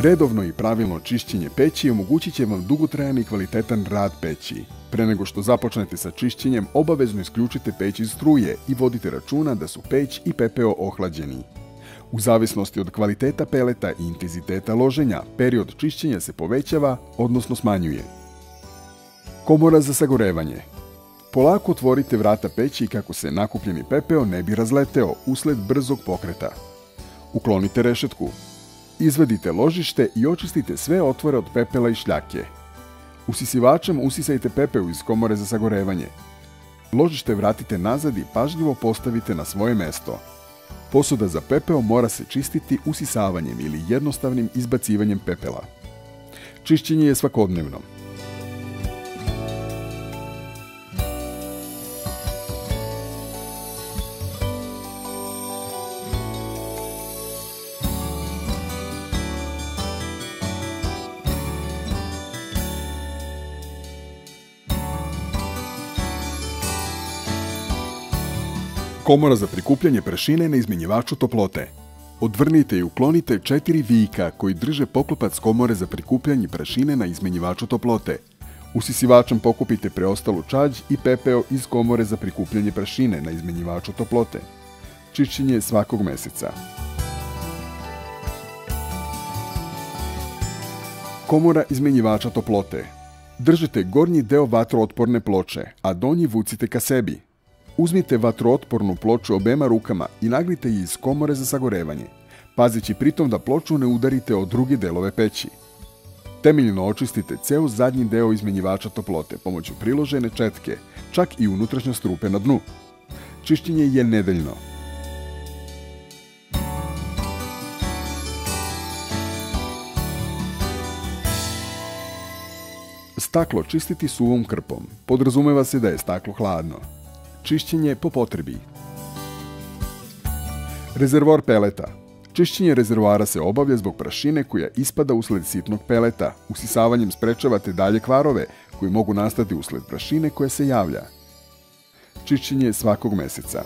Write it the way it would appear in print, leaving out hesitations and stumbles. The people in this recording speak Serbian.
Redovno i pravilno čišćenje peći omogućit će vam dugotrajan i kvalitetan rad peći. Pre nego što započnete sa čišćenjem, obavezno isključite peć iz struje i vodite računa da su peć i pepeo ohlađeni. U zavisnosti od kvaliteta peleta i intenziteta loženja, period čišćenja se povećava, odnosno smanjuje. Komora za sagorevanje. Polako otvorite vrata peći kako se nakupljeni pepeo ne bi razleteo usled brzog pokreta. Uklonite rešetku. Izvadite ložište i očistite sve otvore od pepela i šljake. Usisivačem usisajte pepeo iz komore za sagorevanje. Ložište vratite nazad i pažljivo postavite na svoje mesto. Posuda za pepeo mora se čistiti usisavanjem ili jednostavnim izbacivanjem pepela. Čišćenje je svakodnevno. Komora za prikupljanje prašine na izmenjivaču toplote. Odvrnite i uklonite 4 vijika koji drže poklopac komore za prikupljanje prašine na izmenjivaču toplote. Usisivačem pokupite preostalu čađ i pepeo iz komore za prikupljanje prašine na izmenjivaču toplote. Čišćenje svakog meseca. Komora izmenjivača toplote. Držite gornji deo vatrootporne ploče, a donji vucite ka sebi. Uzmite vatrootpornu ploču obema rukama i nagnite je iz komore za sagorevanje, pazeći pritom da ploču ne udarite o druge delove peći. Temeljno očistite ceo zadnji deo izmenjivača toplote pomoću priložene četke, čak i unutrašnjost rupe na dnu. Čišćenje je nedeljno. Staklo čistiti suvom krpom. Podrazumeva se da je staklo hladno. Čišćenje po potrebi. Rezervoar peleta. Čišćenje rezervoara se obavlja zbog prašine koja ispada usled sitnog peleta. Usisavanjem sprečavate dalje kvarove koji mogu nastati usled prašine koja se javlja. Čišćenje svakog meseca.